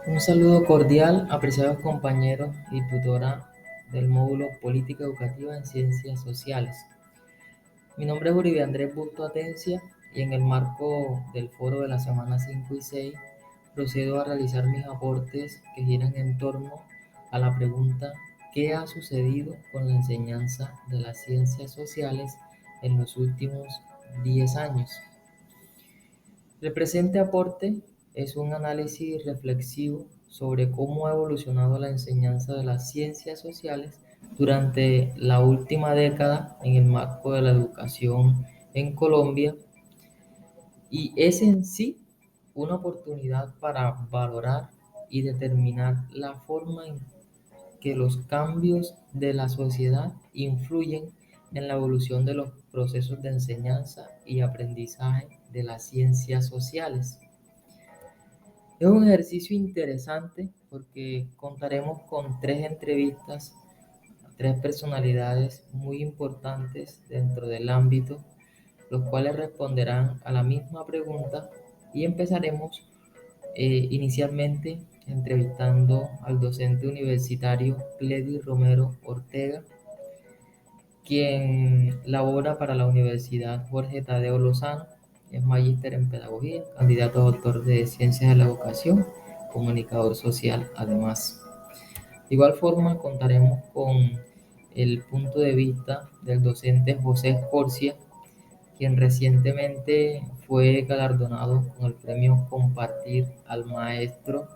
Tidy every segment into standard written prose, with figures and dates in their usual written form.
Un saludo cordial, apreciados compañeros y tutora del módulo Política Educativa en Ciencias Sociales. Mi nombre es Uribe Andrés Busto Atencia y en el marco del foro de la semana 5 y 6 procedo a realizar mis aportes que giran en torno a la pregunta ¿qué ha sucedido con la enseñanza de las ciencias sociales en los últimos 10 años? El presente aporte es un análisis reflexivo sobre cómo ha evolucionado la enseñanza de las ciencias sociales durante la última década en el marco de la educación en Colombia y es en sí una oportunidad para valorar y determinar la forma en que los cambios de la sociedad influyen en la evolución de los procesos de enseñanza y aprendizaje de las ciencias sociales. Es un ejercicio interesante porque contaremos con tres entrevistas a tres personalidades muy importantes dentro del ámbito, los cuales responderán a la misma pregunta y empezaremos inicialmente entrevistando al docente universitario Cledis Romero Ortega, quien labora para la Universidad Jorge Tadeo Lozano, es magíster en pedagogía, candidato a doctor de ciencias de la educación, comunicador social además. De igual forma contaremos con el punto de vista del docente José Escorcia, quien recientemente fue galardonado con el premio Compartir al Maestro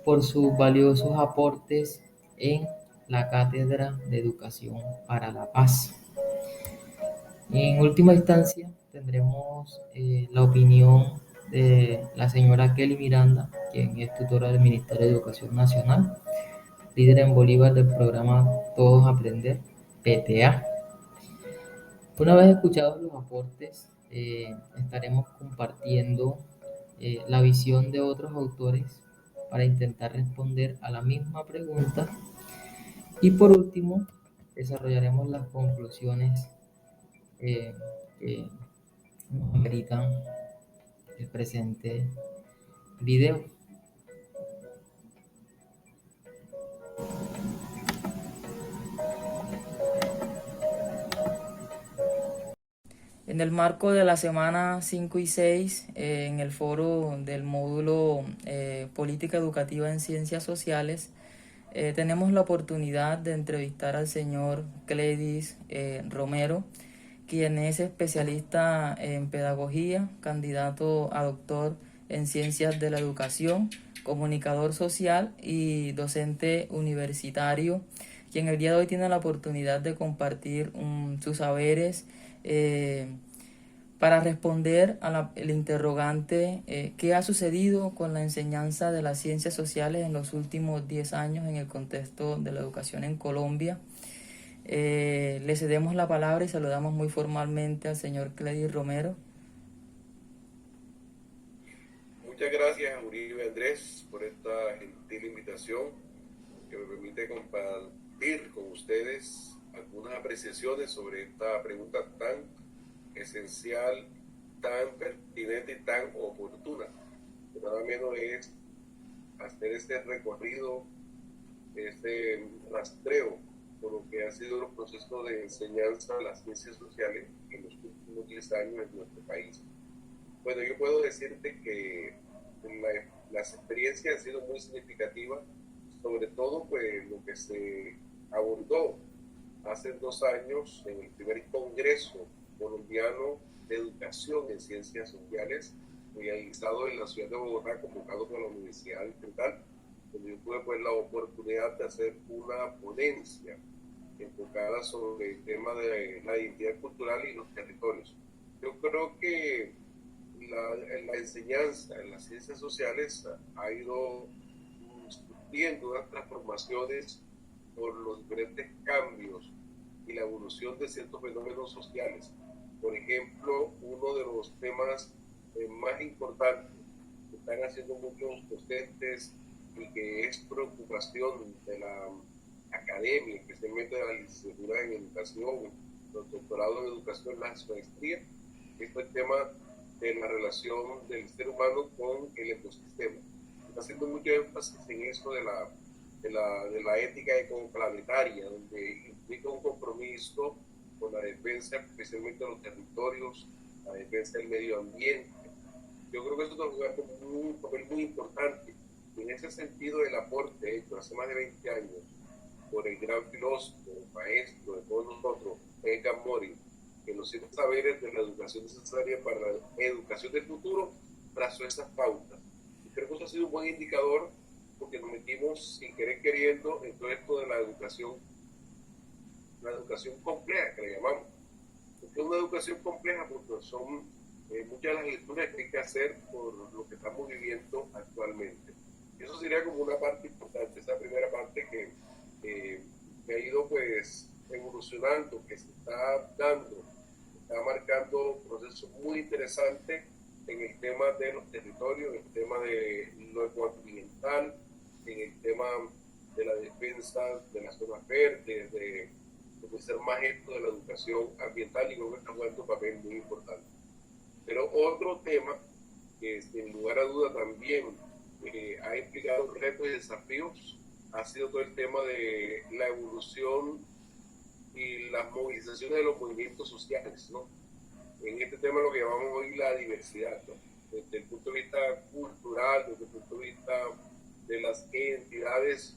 por sus valiosos aportes en la Cátedra de Educación para la Paz. En última instancia, tendremos la opinión de la señora Kelly Miranda, quien es tutora del Ministerio de Educación Nacional, líder en Bolívar del programa Todos Aprender, PTA. Una vez escuchados los aportes, estaremos compartiendo la visión de otros autores para intentar responder a la misma pregunta. Y por último, desarrollaremos las conclusiones eh, que nos ameritan el presente video. En el marco de la semana 5 y 6, en el foro del módulo Política Educativa en Ciencias Sociales, tenemos la oportunidad de entrevistar al señor Cledis Romero, quien es especialista en pedagogía, candidato a doctor en ciencias de la educación, comunicador social y docente universitario, quien el día de hoy tiene la oportunidad de compartir sus saberes para responder el interrogante ¿qué ha sucedido con la enseñanza de las ciencias sociales en los últimos 10 años en el contexto de la educación en Colombia? Le cedemos la palabra y saludamos muy formalmente al señor Cledis Romero. Muchas gracias, Uribe Andrés, por esta gentil invitación que me permite compartir con ustedes algunas apreciaciones sobre esta pregunta tan esencial, tan pertinente y tan oportuna. Que nada menos es hacer este recorrido, este rastreo por lo que han sido los procesos de enseñanza de las ciencias sociales en los últimos 10 años en nuestro país. Bueno, yo puedo decirte que las experiencias han sido muy significativas, sobre todo pues lo que se abordó hace 2 años en el primer Congreso Colombiano de Educación en Ciencias Sociales, realizado en la ciudad de Bogotá, convocado por la Universidad Distrital, donde yo tuve pues la oportunidad de hacer una ponencia enfocada sobre el tema de la identidad cultural y los territorios. Yo creo que la enseñanza en las ciencias sociales ha ido sufriendo unas transformaciones por los diferentes cambios y la evolución de ciertos fenómenos sociales. Por ejemplo, uno de los temas más importantes que están haciendo muchos docentes y que es preocupación de la academia, especialmente de la licenciatura en educación, los doctorados en educación, las maestrías, es el tema de la relación del ser humano con el ecosistema. está haciendo mucho énfasis en eso de la ética ecoplanetaria, donde implica un compromiso con la defensa, especialmente de los territorios, la defensa del medio ambiente. Yo creo que eso está jugando un papel muy importante. En ese sentido, el aporte hecho hace más de 20 años por el gran filósofo, maestro de todos nosotros, Edgar Morin, que los 7 saberes de la educación necesaria para la educación del futuro, trazó esas pautas. Y creo que eso ha sido un buen indicador porque nos metimos sin querer queriendo en todo esto de la educación compleja que le llamamos. Porque es una educación compleja porque son muchas de las lecturas que hay que hacer por lo que estamos viviendo actualmente. Eso sería como una parte importante, esa primera parte que ha ido pues evolucionando, que se está dando, está marcando procesos muy interesantes en el tema de los territorios, en el tema de lo ecoambiental, en el tema de la defensa de las zonas verdes, de ser maestro de la educación ambiental, y creo que está jugando un papel muy importante. Pero otro tema que sin lugar a duda también ha implicado retos y desafíos ha sido todo el tema de la evolución y las movilizaciones de los movimientos sociales, ¿no? En este tema lo que llamamos hoy la diversidad, ¿no? Desde el punto de vista cultural, desde el punto de vista de las entidades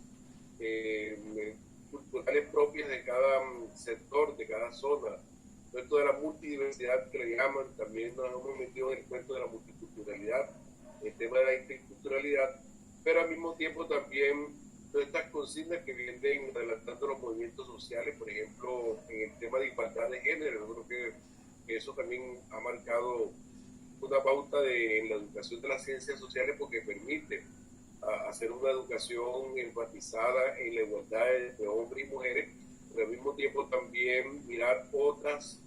culturales propias de cada sector, de cada zona, esto de la multidiversidad que le llaman, también nos hemos metido en el cuento de la multiculturalidad, el tema de la interculturalidad, pero al mismo tiempo también todas estas consignas que vienen relatando los movimientos sociales, por ejemplo, en el tema de igualdad de género. Yo creo que eso también ha marcado una pauta en la educación de las ciencias sociales porque permite hacer una educación enfatizada en la igualdad de hombres y mujeres, pero al mismo tiempo también mirar otros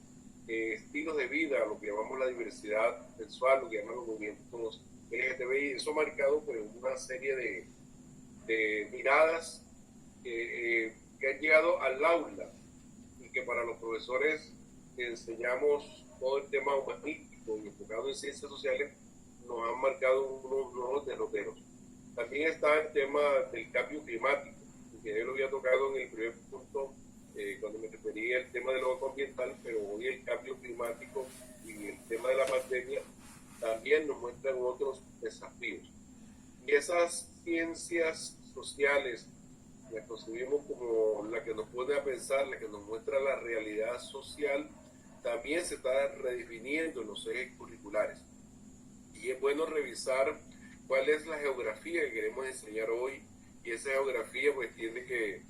estilos de vida, lo que llamamos la diversidad sexual, lo que llaman los movimientos LGTBI. Eso ha marcado pues, una serie de miradas que han llegado al aula y que para los profesores que enseñamos todo el tema humanístico y enfocado en ciencias sociales nos han marcado unos nuevos derroteros. También está el tema del cambio climático, que yo lo había tocado en el primer punto cuando me refería al tema de lo ecoambiental, pero hoy el cambio climático y el tema de la pandemia también nos muestran otros desafíos. Y esas ciencias sociales, las concebimos como la que nos pone a pensar, la que nos muestra la realidad social, también se está redefiniendo en los ejes curriculares. Y es bueno revisar cuál es la geografía que queremos enseñar hoy, y esa geografía pues tiene que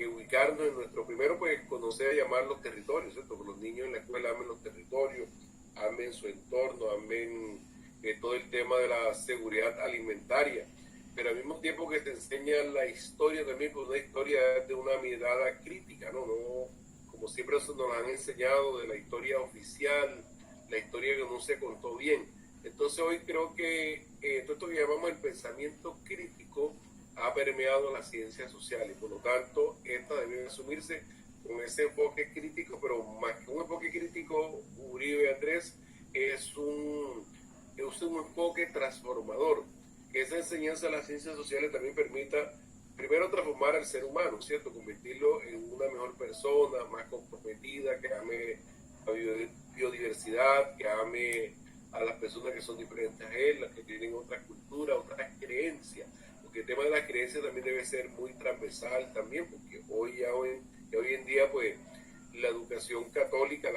ubicarnos en nuestro, primero pues conocer y llamar los territorios, ¿cierto? Porque los niños en la escuela amen los territorios, amen su entorno, amen todo el tema de la seguridad alimentaria, pero al mismo tiempo que te enseña la historia también, pues una historia de una mirada crítica, ¿no? Como siempre eso nos han enseñado de la historia oficial, la historia que no se contó bien. Entonces hoy creo que todo esto que llamamos el pensamiento crítico ha permeado las ciencias sociales, por lo tanto, esta debe asumirse con ese enfoque crítico, pero más que un enfoque crítico, Uribe Andrés, es un enfoque transformador, que esa enseñanza de las ciencias sociales también permita, primero, transformar al ser humano, ¿cierto? Convertirlo en una mejor persona, más comprometida, que ame la biodiversidad, que ame a las personas que son diferentes a él, las que tienen otra cultura, otras creencias, porque el tema de las creencias también debe ser muy transversal también, porque hoy en día pues la educación católica,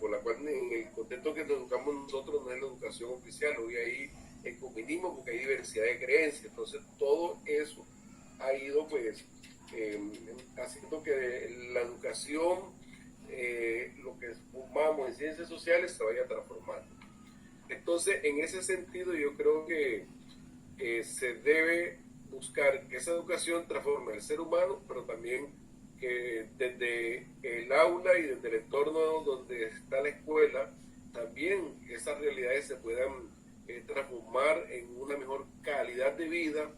por la cual en el contexto que nos educamos nosotros no es la educación oficial, hoy hay ecumenismo porque hay diversidad de creencias, entonces todo eso ha ido pues haciendo que la educación, lo que formamos en ciencias sociales se vaya transformando. Entonces, en ese sentido, yo creo que se debe buscar que esa educación transforme al ser humano, pero también que desde el aula y desde el entorno donde está la escuela, también esas realidades se puedan transformar en una mejor calidad de vida,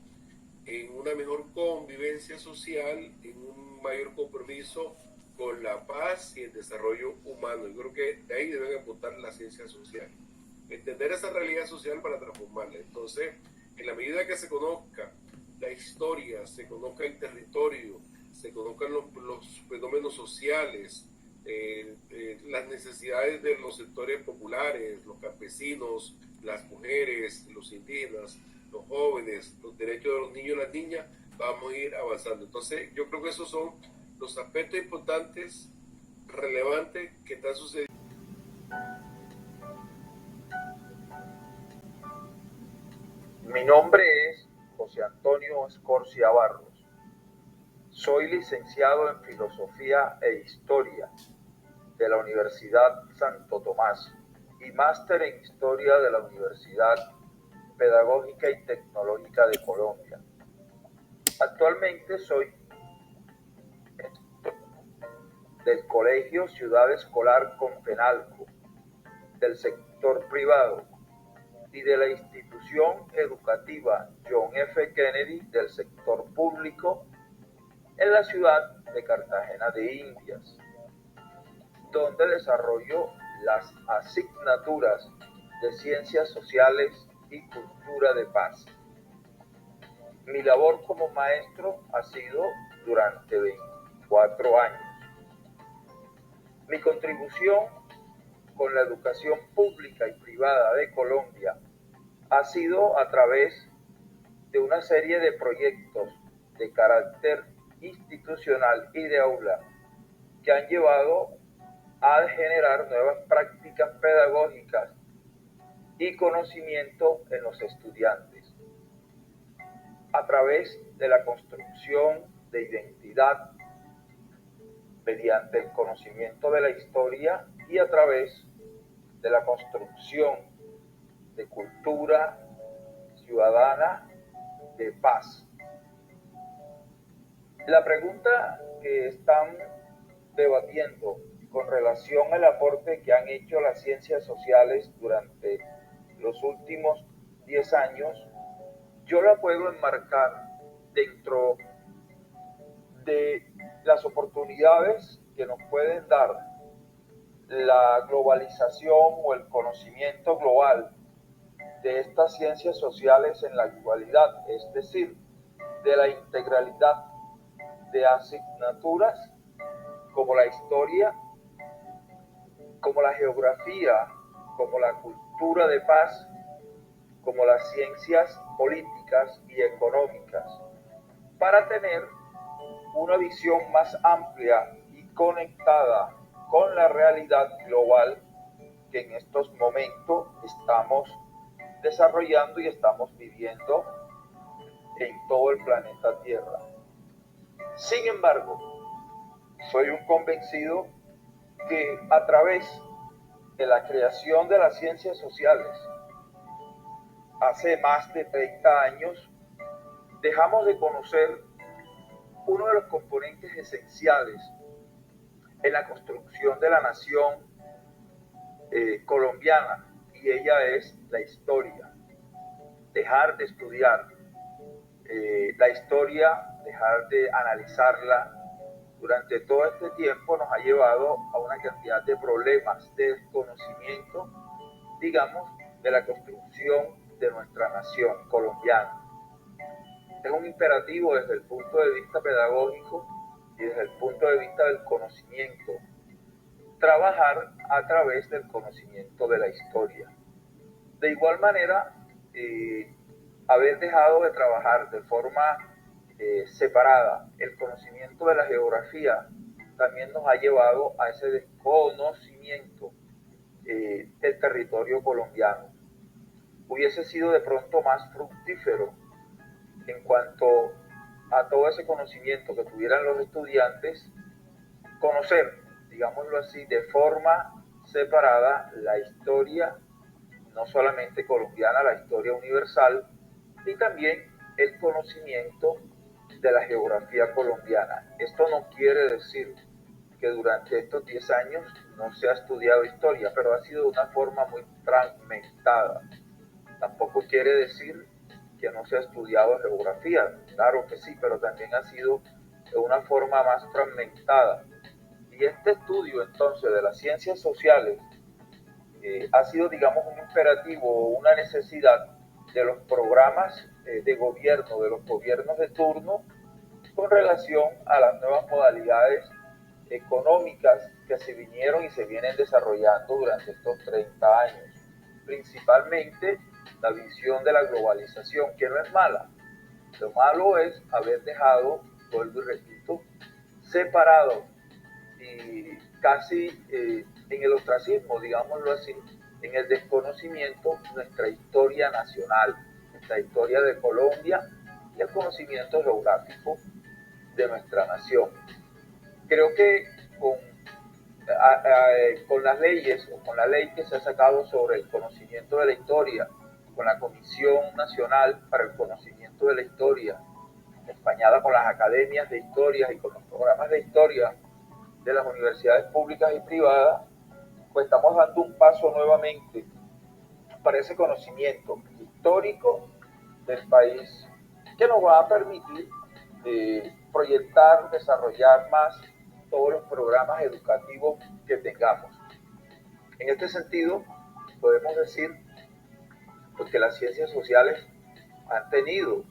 en una mejor convivencia social, en un mayor compromiso con la paz y el desarrollo humano. Yo creo que de ahí deben apuntar las ciencias sociales. Entender esa realidad social para transformarla. Entonces, En la medida que se conozca la historia, se conozca el territorio, se conozcan los fenómenos sociales, las necesidades de los sectores populares, los campesinos, las mujeres, los indígenas, los jóvenes, los derechos de los niños y las niñas, vamos a ir avanzando. Entonces, yo creo que esos son los aspectos importantes, relevantes que están sucediendo. Mi nombre es José Antonio Escorcia Barros. Soy licenciado en Filosofía e Historia de la Universidad Santo Tomás y máster en Historia de la Universidad Pedagógica y Tecnológica de Colombia. Actualmente soy del Colegio Ciudad Escolar Confenalco, del sector privado, y de la institución educativa John F. Kennedy del sector público en la ciudad de Cartagena de Indias, donde desarrollo las asignaturas de Ciencias Sociales y Cultura de Paz. Mi labor como maestro ha sido durante 24 años. Mi contribución con la educación pública y privada de Colombia ha sido a través de una serie de proyectos de carácter institucional y de aula que han llevado a generar nuevas prácticas pedagógicas y conocimiento en los estudiantes, a través de la construcción de identidad mediante el conocimiento de la historia y a través de la construcción de cultura ciudadana de paz. La pregunta que están debatiendo con relación al aporte que han hecho las ciencias sociales durante los últimos 10 años, yo la puedo enmarcar dentro de las oportunidades que nos pueden dar la globalización o el conocimiento global de estas ciencias sociales en la actualidad, es decir, de la integralidad de asignaturas como la historia, como la geografía, como la cultura de paz, como las ciencias políticas y económicas, para tener una visión más amplia y conectada con la realidad global que en estos momentos estamos desarrollando y estamos viviendo en todo el planeta Tierra. Sin embargo, soy un convencido que a través de la creación de las ciencias sociales, hace más de 30 años, dejamos de conocer uno de los componentes esenciales en la construcción de la nación colombiana, y ella es la historia. Dejar de estudiar la historia, dejar de analizarla durante todo este tiempo nos ha llevado a una cantidad de problemas de desconocimiento, digamos, de la construcción de nuestra nación colombiana. Es un imperativo desde el punto de vista pedagógico y desde el punto de vista del conocimiento, trabajar a través del conocimiento de la historia. De igual manera, haber dejado de trabajar de forma separada el conocimiento de la geografía también nos ha llevado a ese desconocimiento del territorio colombiano. Hubiese sido de pronto más fructífero en cuanto a todo ese conocimiento que tuvieran los estudiantes, conocer, digámoslo así, de forma separada la historia, no solamente colombiana, la historia universal, y también el conocimiento de la geografía colombiana. Esto no quiere decir que durante estos 10 años no se ha estudiado historia, pero ha sido de una forma muy fragmentada. Tampoco quiere decir que no se ha estudiado geografía, claro que sí, pero también ha sido de una forma más fragmentada. Y este estudio entonces de las ciencias sociales ha sido, digamos, un imperativo o una necesidad de los programas de gobierno, de los gobiernos de turno, con relación a las nuevas modalidades económicas que se vinieron y se vienen desarrollando durante estos 30 años. Principalmente la visión de la globalización, que no es mala. Lo malo es haber dejado, vuelvo y repito, separado y casi en el ostracismo, digámoslo así, en el desconocimiento, nuestra historia nacional, nuestra historia de Colombia y el conocimiento geográfico de nuestra nación. Creo que con las leyes o con la ley que se ha sacado sobre el conocimiento de la historia, con la Comisión Nacional para el Conocimiento de la Historia, acompañada con las academias de historia y con los programas de historia de las universidades públicas y privadas, pues estamos dando un paso nuevamente para ese conocimiento histórico del país que nos va a permitir proyectar, desarrollar más todos los programas educativos que tengamos. En este sentido, podemos decir pues, que las ciencias sociales han tenido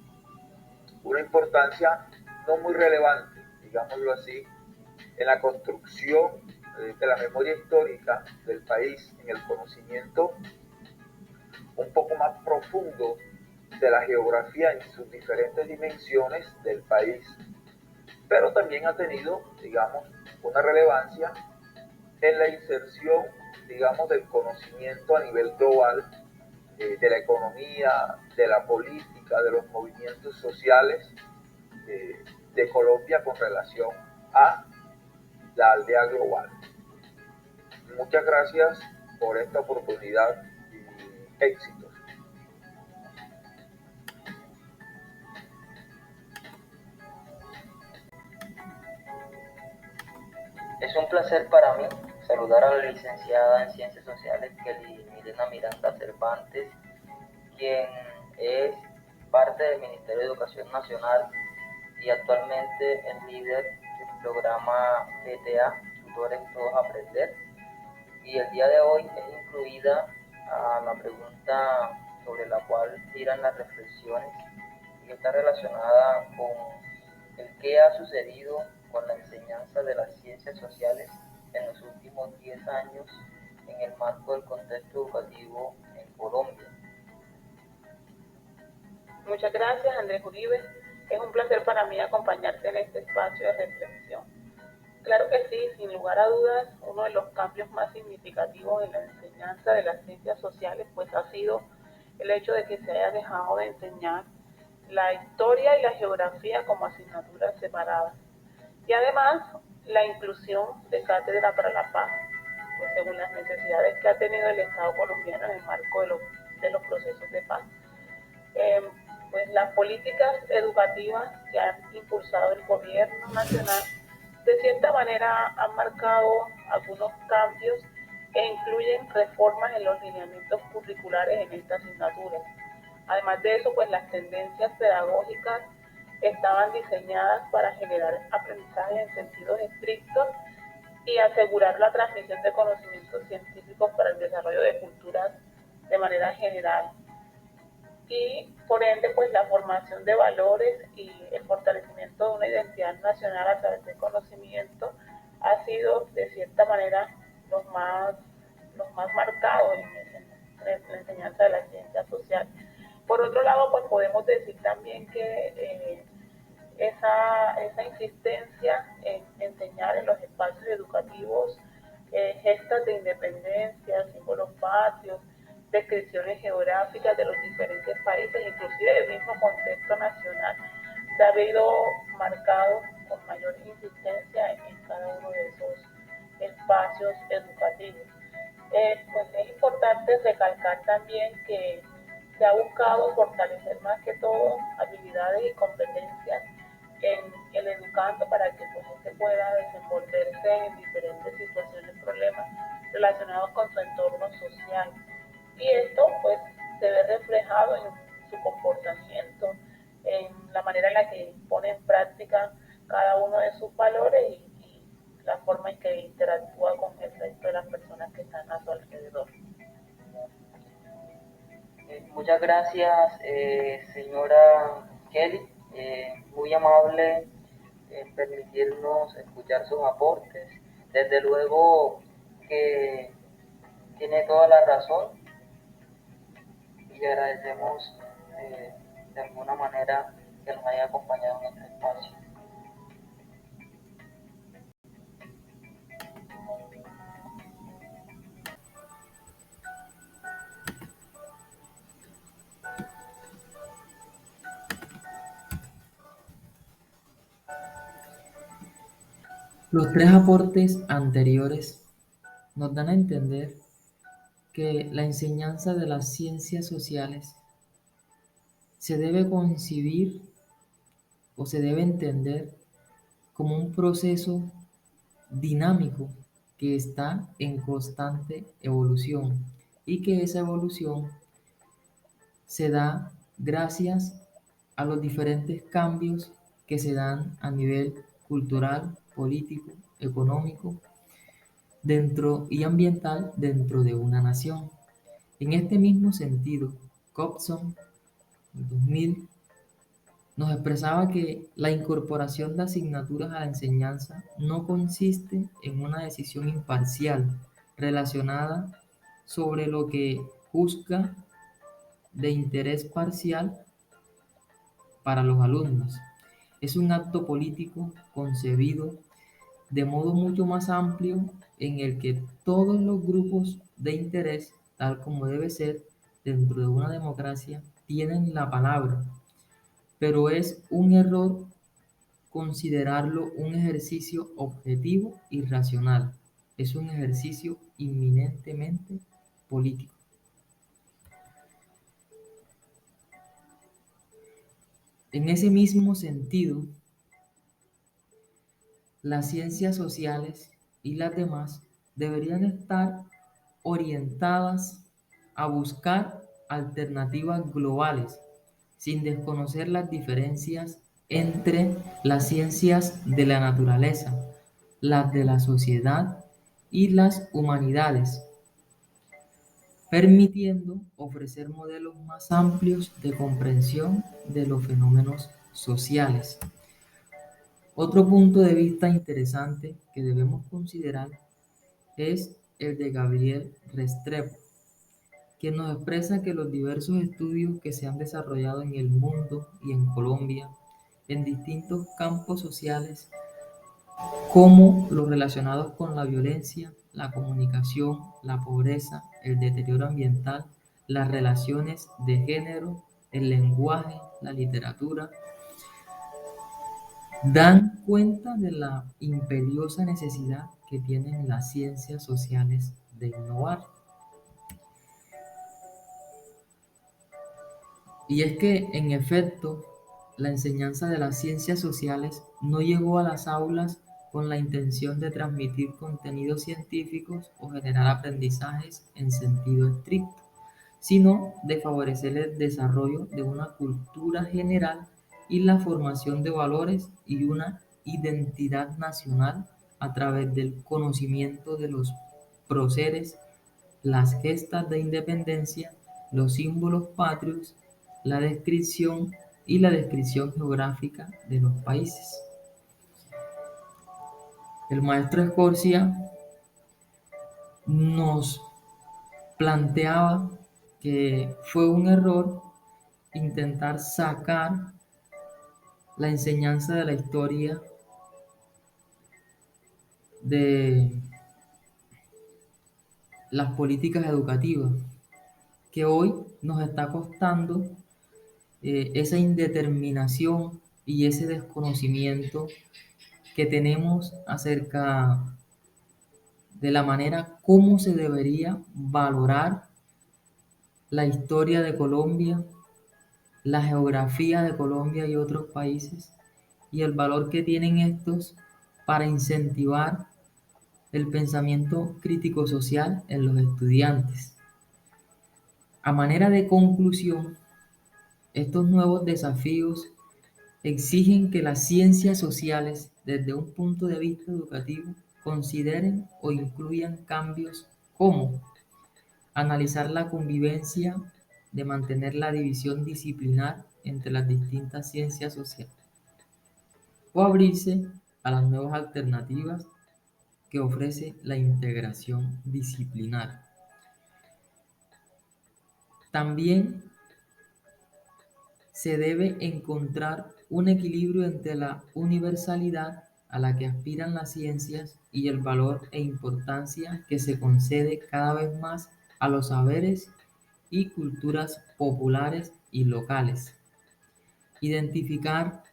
una importancia no muy relevante, digámoslo así, en la construcción de la memoria histórica del país, en el conocimiento un poco más profundo de la geografía en sus diferentes dimensiones del país, pero también ha tenido, digamos, una relevancia en la inserción, digamos, del conocimiento a nivel global, de la economía, de la política, de los movimientos sociales de Colombia con relación a la aldea global. Muchas gracias por esta oportunidad y éxitos. Es un placer para mí saludar a la licenciada en Ciencias Sociales Kelly Milena Miranda Cervantes, quien es parte del Ministerio de Educación Nacional y actualmente es líder del programa PTA, Tutores Todos Aprender. Y el día de hoy es incluida a la pregunta sobre la cual giran las reflexiones y está relacionada con el qué ha sucedido con la enseñanza de las ciencias sociales en los últimos 10 años en el marco del contexto educativo en Colombia. Muchas gracias, Andrés Uribe. Es un placer para mí acompañarte en este espacio de reflexión. Claro que sí, sin lugar a dudas, uno de los cambios más significativos en la enseñanza de las ciencias sociales pues ha sido el hecho de que se haya dejado de enseñar la historia y la geografía como asignaturas separadas. Y además, la inclusión de cátedra para la paz, pues según las necesidades que ha tenido el Estado colombiano en el marco de los procesos de paz. Pues las políticas educativas que han impulsado el gobierno nacional de cierta manera han marcado algunos cambios que incluyen reformas en los lineamientos curriculares en esta asignatura. Además de eso, pues las tendencias pedagógicas estaban diseñadas para generar aprendizaje en sentidos estrictos y asegurar la transmisión de conocimientos científicos para el desarrollo de culturas de manera general. Y por ende, pues la formación de valores y el fortalecimiento de una identidad nacional a través del conocimiento ha sido de cierta manera los más marcados en la enseñanza de la ciencia social. Por otro lado, pues podemos decir también que esa insistencia en enseñar en los espacios educativos gestas de independencia, símbolos patrios, descripciones geográficas de los diferentes países, inclusive del mismo contexto nacional, se ha habido marcado con mayor insistencia en cada uno de esos espacios educativos. Pues es importante recalcar también que se ha buscado fortalecer más que todo habilidades y competencias en el educando para que pues se pueda desenvolverse en diferentes situaciones, problemas relacionados con su entorno social. Y esto pues se ve reflejado en su comportamiento, en la manera en la que pone en práctica cada uno de sus valores y la forma en que interactúa con el resto de las personas que están a su alrededor. Muchas gracias, señora Kelly, muy amable en permitirnos escuchar sus aportes. Desde luego que tiene toda la razón y agradecemos de alguna manera que nos haya acompañado en este espacio. Los tres aportes anteriores nos dan a entender que la enseñanza de las ciencias sociales se debe concebir o se debe entender como un proceso dinámico que está en constante evolución y que esa evolución se da gracias a los diferentes cambios que se dan a nivel cultural, político, económico dentro y ambiental dentro de una nación. En este mismo sentido, Cobson, en 2000, nos expresaba que la incorporación de asignaturas a la enseñanza no consiste en una decisión imparcial relacionada sobre lo que juzga de interés parcial para los alumnos. Es un acto político concebido de modo mucho más amplio en el que todos los grupos de interés, tal como debe ser dentro de una democracia, tienen la palabra, pero es un error considerarlo un ejercicio objetivo y racional. Es un ejercicio inminentemente político. En ese mismo sentido, las ciencias sociales y las demás deberían estar orientadas a buscar alternativas globales, sin desconocer las diferencias entre las ciencias de la naturaleza, las de la sociedad y las humanidades, permitiendo ofrecer modelos más amplios de comprensión de los fenómenos sociales. Otro punto de vista interesante que debemos considerar es el de Gabriel Restrepo, quien nos expresa que los diversos estudios que se han desarrollado en el mundo y en Colombia en distintos campos sociales, como los relacionados con la violencia, la comunicación, la pobreza, el deterioro ambiental, las relaciones de género, el lenguaje, la literatura, dan cuenta de la imperiosa necesidad que tienen las ciencias sociales de innovar. Y es que, en efecto, la enseñanza de las ciencias sociales no llegó a las aulas con la intención de transmitir contenidos científicos o generar aprendizajes en sentido estricto, sino de favorecer el desarrollo de una cultura general y la formación de valores y una identidad nacional a través del conocimiento de los próceres, las gestas de independencia, los símbolos patrios, la descripción y la descripción geográfica de los países. El maestro Escorcia nos planteaba que fue un error intentar sacar la enseñanza de la historia de las políticas educativas, que hoy nos está costando esa indeterminación y ese desconocimiento que tenemos acerca de la manera como se debería valorar la historia de Colombia, la geografía de Colombia y otros países, y el valor que tienen estos para incentivar el pensamiento crítico social en los estudiantes. A manera de conclusión, estos nuevos desafíos exigen que las ciencias sociales, desde un punto de vista educativo, consideren o incluyan cambios como analizar la convivencia de mantener la división disciplinar entre las distintas ciencias sociales o abrirse a las nuevas alternativas que ofrece la integración disciplinar. También se debe encontrar un equilibrio entre la universalidad a la que aspiran las ciencias y el valor e importancia que se concede cada vez más a los saberes y culturas populares y locales. Identificar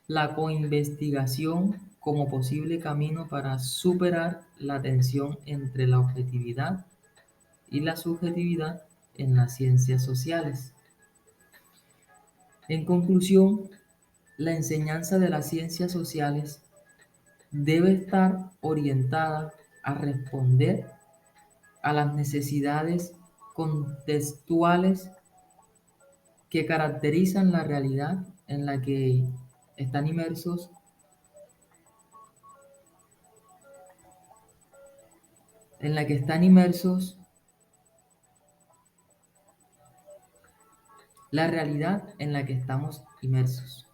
la coinvestigación como posible camino para superar la tensión entre la objetividad y la subjetividad en las ciencias sociales. En conclusión, la enseñanza de las ciencias sociales debe estar orientada a responder a las necesidades contextuales que caracterizan la realidad en la que están inmersos, en la que están inmersos, la realidad en la que estamos inmersos.